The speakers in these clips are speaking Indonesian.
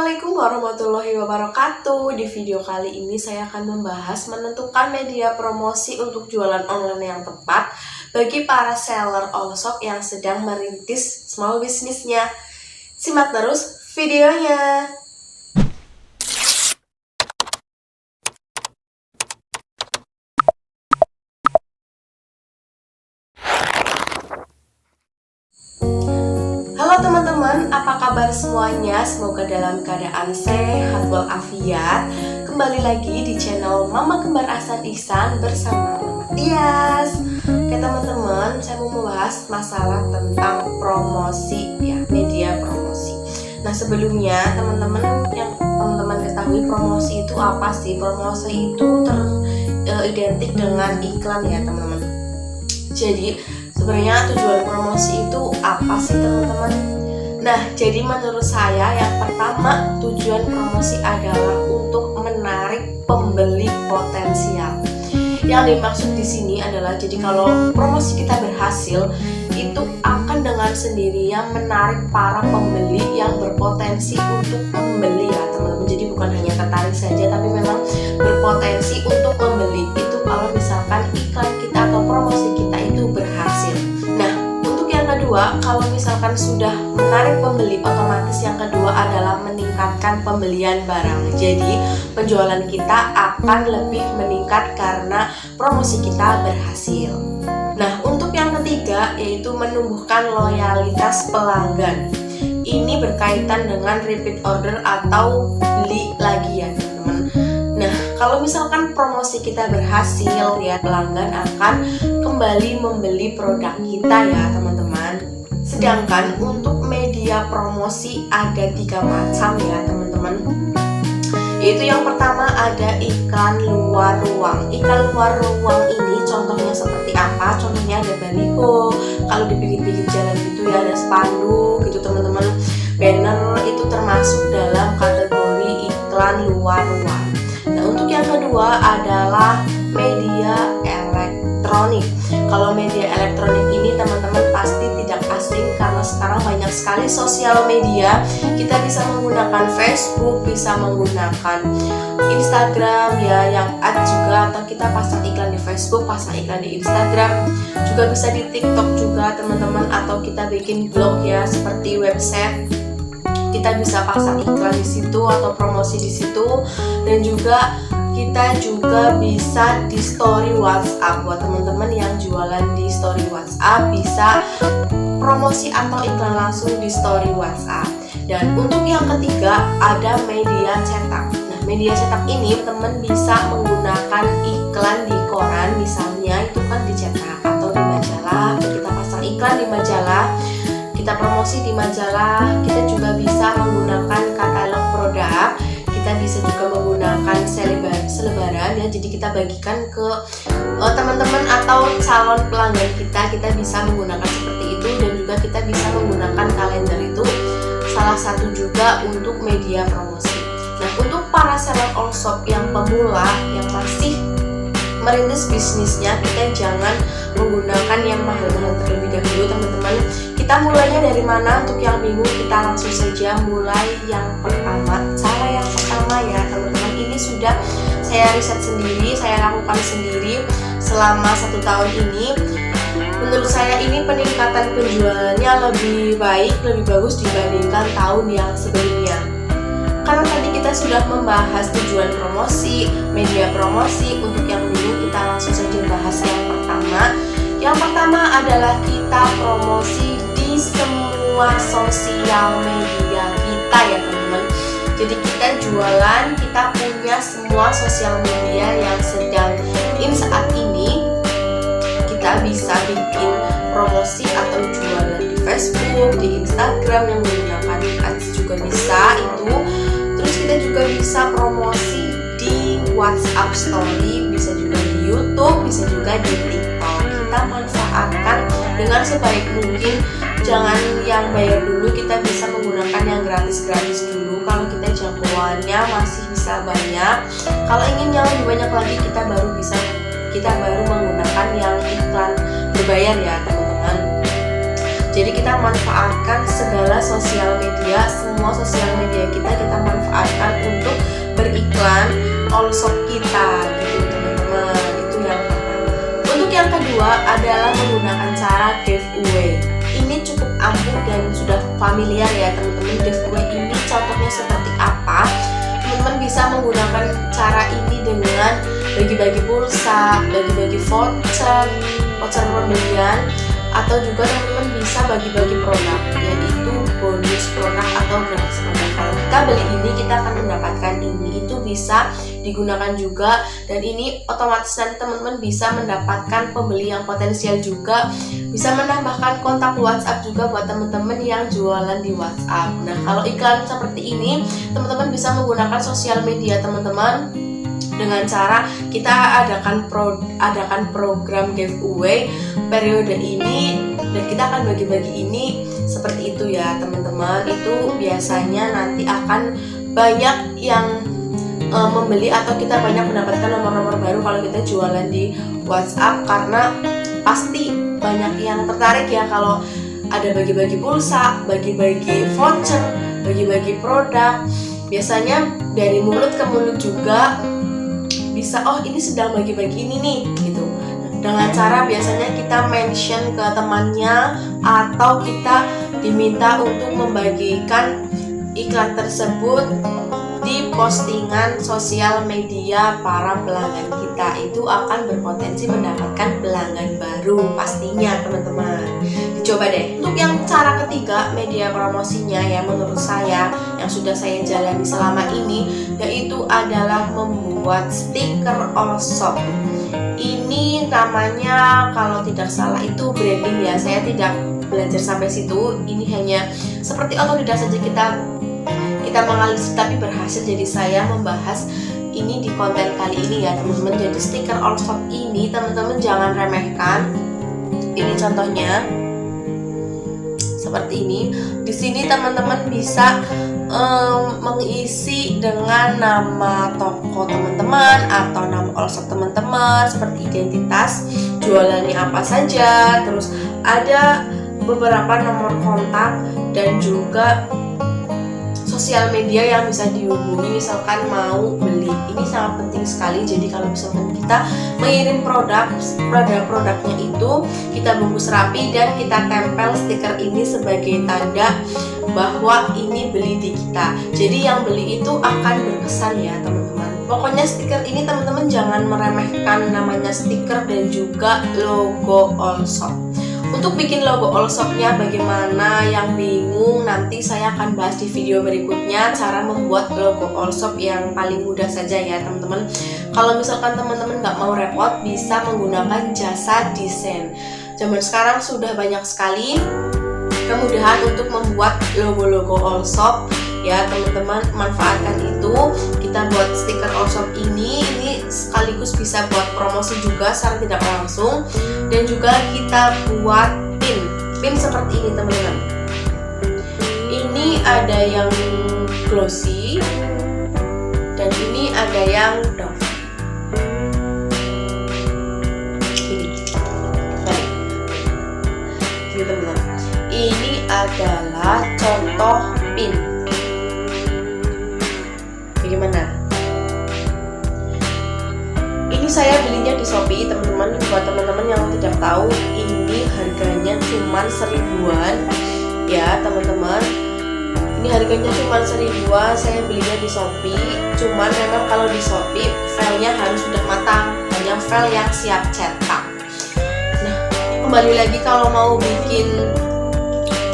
Assalamualaikum warahmatullahi wabarakatuh. Di video kali ini saya akan membahas menentukan media promosi untuk jualan online yang tepat bagi para seller all shop yang sedang merintis small bisnisnya. Simak terus videonya. Halo teman-teman, apa kabar semuanya? Semoga dalam keadaan sehat walafiat. Kembali lagi di channel Mama Kembar Ahsan Ihsan bersama Mama Tias. Oke teman-teman, saya mau membahas masalah tentang promosi ya, media promosi. Nah sebelumnya teman-teman yang teman-teman ketahui promosi itu apa sih? Promosi itu identik dengan iklan ya teman-teman. Jadi sebenarnya tujuan promosi itu apa sih teman-teman? Nah, jadi menurut saya yang pertama tujuan promosi adalah untuk menarik pembeli potensial. Yang dimaksud di sini adalah jadi kalau promosi kita berhasil itu akan dengan sendirinya menarik para pembeli yang berpotensi untuk membeli ya teman-teman. Jadi bukan hanya tertarik saja tapi memang berpotensi untuk membeli. Itu kalau misalkan iklan kita atau promosi kita itu berhasil. Nah, untuk yang kedua, kalau misalkan sudah menarik pembeli, otomatis yang kedua adalah meningkatkan pembelian barang. Jadi, penjualan kita akan lebih meningkat karena promosi kita berhasil. Nah, untuk yang ketiga yaitu menumbuhkan loyalitas pelanggan. Ini berkaitan dengan repeat order atau beli lagi ya teman-teman. Nah, kalau misalkan promosi kita berhasil ya, pelanggan akan kembali membeli produk kita ya teman-teman. Sedangkan untuk media promosi ada 3 macam ya teman-teman. Yaitu yang pertama ada iklan luar ruang. Iklan luar ruang ini contohnya seperti apa? Contohnya ada baliho, kalau di pinggir-pinggir jalan gitu ya ada spanduk gitu teman-teman. Banner itu termasuk dalam kategori iklan luar ruang. Nah, untuk yang kedua adalah media elektronik. Kalau media elektronik ini teman-teman pasti tidak asing karena sekarang banyak sekali sosial media. Kita bisa menggunakan Facebook, bisa menggunakan Instagram ya yang ad juga, atau kita pasang iklan di Facebook, pasang iklan di Instagram. Juga bisa di TikTok juga teman-teman, atau kita bikin blog ya seperti website. Kita bisa pasang iklan di situ atau promosi di situ, dan juga kita juga bisa di story WhatsApp. Buat teman-teman yang jualan di story WhatsApp bisa promosi atau iklan langsung di story WhatsApp. Dan untuk yang ketiga ada media cetak. Nah, media cetak ini teman bisa menggunakan iklan di koran, misalnya itu kan dicetak, atau di majalah. Kita pasang iklan di majalah, kita promosi di majalah. Kita juga bisa menggunakan katalog produk. Kita bisa juga menggunakan selebaran ya, jadi kita bagikan ke teman-teman atau calon pelanggan kita. Kita bisa menggunakan seperti itu, dan juga kita bisa menggunakan kalender. Itu salah satu juga untuk media promosi. Nah, untuk para seller all shop yang pemula yang masih merintis bisnisnya, kita jangan menggunakan yang mahal-mahal terlebih dahulu teman-teman. Kita mulainya dari mana? Untuk yang bingung, kita langsung saja mulai yang pertama. Cara yang pertama ya teman-teman, ini sudah saya riset sendiri, saya lakukan sendiri selama 1 tahun ini. Menurut saya ini peningkatan penjualannya lebih baik, lebih bagus dibandingkan tahun yang sebelumnya. Karena tadi kita sudah membahas tujuan promosi, media promosi. Untuk yang bingung, kita langsung saja bahas yang pertama. Yang pertama adalah kita promosi di semua sosial media kita ya teman-teman. Jadi kita jualan, kita punya semua sosial media yang sedang in saat ini. Kita bisa bikin promosi atau jualan di Facebook, di Instagram yang menggunakan ads juga bisa itu. Terus kita juga bisa promosi di WhatsApp Story, bisa juga di YouTube, bisa juga di TikTok. Kita manfaatkan dengan sebaik mungkin. Jangan yang bayar dulu, kita bisa menggunakan yang gratis-gratis dulu. Kalau kita jangkauannya masih bisa banyak. Kalau ingin yang lebih banyak lagi, kita baru menggunakan yang iklan berbayar ya teman-teman. Jadi kita manfaatkan segala sosial media, semua sosial media kita manfaatkan familiar ya teman-teman, giveaway ini contohnya seperti apa. Teman-teman bisa menggunakan cara ini dengan bagi-bagi pulsa, bagi-bagi voucher pembelian, atau juga teman-teman bisa bagi-bagi produk, yaitu bonus produk atau gratis produk. Kalau kita beli ini, kita akan mendapatkan ini. Itu bisa digunakan juga, dan ini otomatis nanti teman-teman bisa mendapatkan pembeli yang potensial juga, bisa menambahkan kontak WhatsApp juga buat teman-teman yang jualan di WhatsApp. Nah, kalau iklan seperti ini, teman-teman bisa menggunakan sosial media teman-teman dengan cara kita adakan program giveaway periode ini, dan kita akan bagi-bagi ini seperti itu ya teman-teman. Itu biasanya nanti akan banyak yang membeli, atau kita banyak mendapatkan nomor-nomor baru kalau kita jualan di WhatsApp, karena pasti banyak yang tertarik ya kalau ada bagi-bagi pulsa, bagi-bagi voucher, bagi-bagi produk. Biasanya dari mulut ke mulut juga bisa, oh ini sedang bagi-bagi ini nih gitu. Dengan cara biasanya kita mention ke temannya, atau kita diminta untuk membagikan iklan tersebut di postingan sosial media para pelanggan kita. Itu akan berpotensi mendapatkan pelanggan baru pastinya teman-teman. Dicoba deh. Untuk yang cara ketiga media promosinya ya, menurut saya yang sudah saya jalani selama ini, yaitu adalah membuat stiker all shop. Ini namanya kalau tidak salah itu branding ya, saya tidak belajar sampai situ. Ini hanya seperti otodidak saja kita mengalis, tapi berhasil. Jadi saya membahas ini di konten kali ini ya teman-teman. Jadi stiker all shop ini teman-teman jangan remehkan. Ini contohnya seperti ini. Di sini teman-teman bisa mengisi dengan nama toko teman-teman atau nama all shop teman-teman, seperti identitas jualannya apa saja, terus ada beberapa nomor kontak dan juga sosial media yang bisa dihubungi misalkan mau beli. Ini sangat penting sekali. Jadi kalau misalkan kita mengirim produk-produknya itu, kita bungkus rapi dan kita tempel stiker ini sebagai tanda bahwa ini beli di kita. Jadi yang beli itu akan berkesan ya teman-teman. Pokoknya stiker ini teman-teman jangan meremehkan, namanya stiker dan juga logo all shop. Untuk bikin logo all shopnya bagaimana, yang bingung nanti saya akan bahas di video berikutnya cara membuat logo all shop yang paling mudah saja ya teman-teman. Kalau misalkan teman-teman nggak mau repot, bisa menggunakan jasa desain. Zaman sekarang sudah banyak sekali kemudahan untuk membuat logo-logo all shop ya teman-teman. Manfaatkan itu, kita buat stiker all shop ini sekaligus bisa buat promosi juga secara tidak langsung, dan juga kita buat pin seperti ini teman-teman. Ini ada yang glossy dan ini ada yang doff. Ini teman-teman, ini adalah contoh pin. Bagaimana? Ini saya belinya di Shopee teman-teman. Buat teman-teman yang tidak tahu, ini harganya cuma 1000-an ya teman-teman. Ini harganya cuma 1000-an. Saya belinya di Shopee. Cuman memang kalau di Shopee filenya harus sudah matang, hanya file yang siap cetak. Nah, kembali lagi kalau mau bikin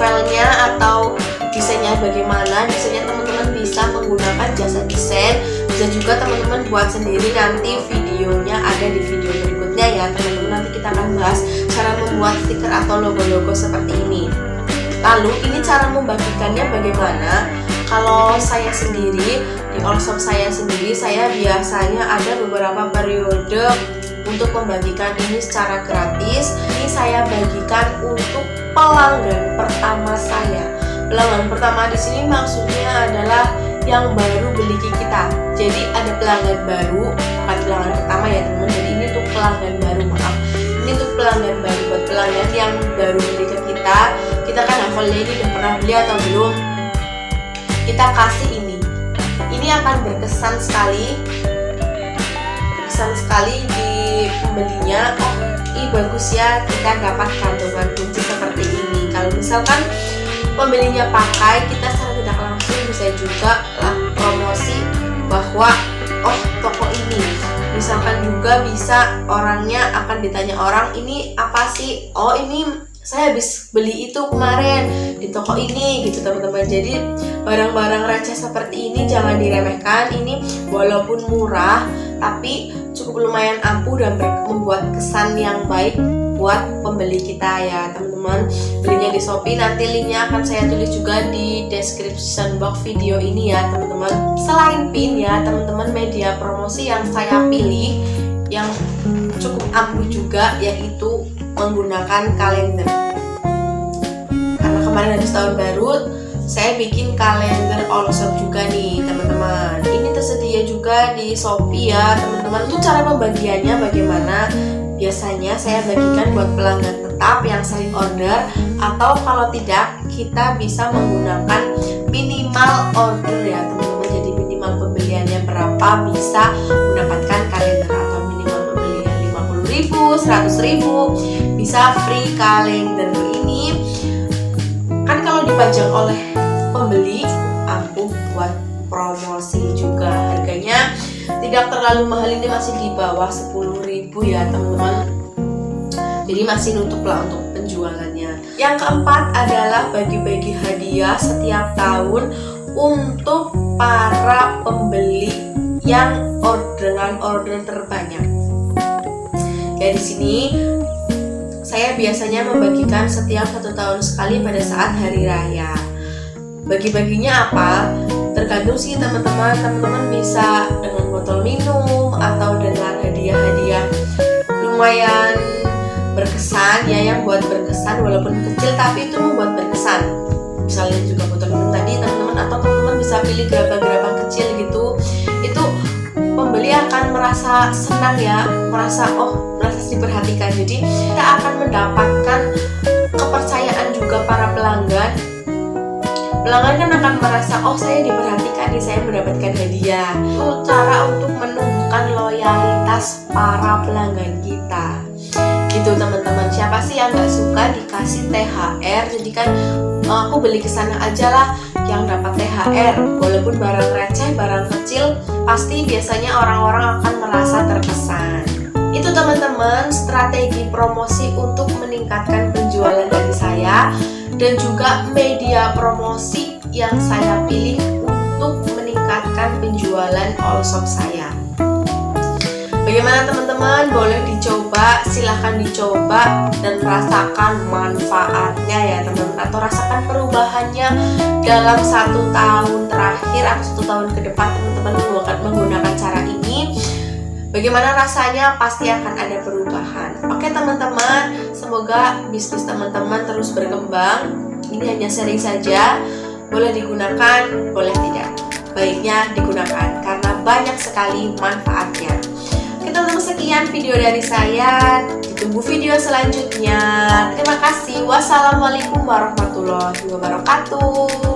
filenya atau desainnya bagaimana, desainnya teman-teman bisa menggunakan jasa desain. Bisa juga teman-teman buat sendiri, nanti videonya ada di video berikutnya ya teman-teman. Nanti kita akan bahas cara membuat stiker atau logo-logo seperti ini. Lalu ini cara membagikannya bagaimana. Kalau saya sendiri, di all shop saya sendiri, saya biasanya ada beberapa periode untuk membagikan ini secara gratis. Ini saya bagikan untuk pelanggan pertama saya. Pelanggan pertama di sini maksudnya adalah yang baru beli ke kita. Jadi ada pelanggan baru, bukan pelanggan pertama ya teman-teman. Jadi ini untuk pelanggan baru, maaf. Ini untuk pelanggan baru, buat pelanggan yang baru beli ke kita. Kita kan hafalnya ini udah pernah beli atau belum. Kita kasih ini. Ini akan berkesan sekali di pembelinya. Oh, ini bagus ya, kita dapat kantongan kunci seperti ini. Kalau misalkan pembelinya pakai, kita secara tidak langsung bisa juga promosi bahwa oh toko ini, misalkan juga bisa orangnya akan ditanya orang ini apa sih, oh ini saya habis beli itu kemarin di toko ini gitu teman-teman. Jadi barang-barang receh seperti ini jangan diremehkan, ini walaupun murah tapi cukup lumayan ampuh dan membuat kesan yang baik buat pembeli kita ya teman-teman. Belinya di Shopee, nanti linknya akan saya tulis juga di description box video ini ya teman-teman. Selain pin ya teman-teman, media promosi yang saya pilih yang cukup ampuh juga yaitu menggunakan kalender. Karena kemarin habis tahun baru, saya bikin kalender all shop juga nih teman-teman. Ini tersedia juga di Shopee ya teman-teman. Untuk cara pembagiannya bagaimana? Biasanya saya bagikan buat pelanggan tetap yang sering order, atau kalau tidak kita bisa menggunakan minimal order ya teman-teman. Jadi minimal pembeliannya berapa bisa mendapatkan kalender, atau minimal pembelian 50.000, 100.000 bisa free kalender. Ini kan kalau dipajang oleh pembeli ampuh buat promosi juga. Harganya tidak terlalu mahal, ini masih di bawah 10.000 ya teman-teman. Jadi masih nutup lah untuk penjualannya. Yang keempat adalah bagi-bagi hadiah setiap tahun untuk para pembeli yang dengan order terbanyak. Ya di sini saya biasanya membagikan setiap 1 tahun sekali pada saat hari raya. Bagi-baginya apa? Tergantung sih teman-teman. Teman-teman bisa dengan botol minum atau dengan hadiah-hadiah lumayan berkesan ya, yang buat berkesan walaupun kecil tapi itu membuat berkesan. Misalnya juga botol minum tadi teman-teman, atau teman-teman bisa pilih gerabah-gerabah kecil gitu. Itu pembeli akan merasa senang ya, merasa diperhatikan. Jadi kita akan mendapatkan kepercayaan juga para pelanggan. Pelanggan kan akan merasa oh saya diperhatikan nih, saya mendapatkan hadiah. Itu cara untuk menumbuhkan loyalitas para pelanggan kita. Gitu teman-teman. Siapa sih yang nggak suka dikasih THR? Jadi kan aku beli kesana aja lah yang dapat THR. Walaupun barang receh, barang kecil, pasti biasanya orang-orang akan merasa terkesan. Itu teman-teman strategi promosi untuk meningkatkan penjualan dari saya, dan juga media promosi yang saya pilih untuk meningkatkan penjualan all shop saya. Bagaimana teman-teman? Boleh dicoba, silahkan dicoba dan rasakan manfaatnya ya teman-teman, atau rasakan perubahannya dalam 1 tahun terakhir atau 1 tahun ke depan teman-teman menggunakan cara ini. Bagaimana rasanya? Pasti akan ada perubahan. Oke teman-teman, semoga bisnis teman-teman terus berkembang. Ini hanya sharing saja, boleh digunakan, boleh tidak. Baiknya digunakan karena banyak sekali manfaatnya. Oke teman-teman, sekian video dari saya. Ditunggu video selanjutnya. Terima kasih. Wassalamualaikum warahmatullahi wabarakatuh.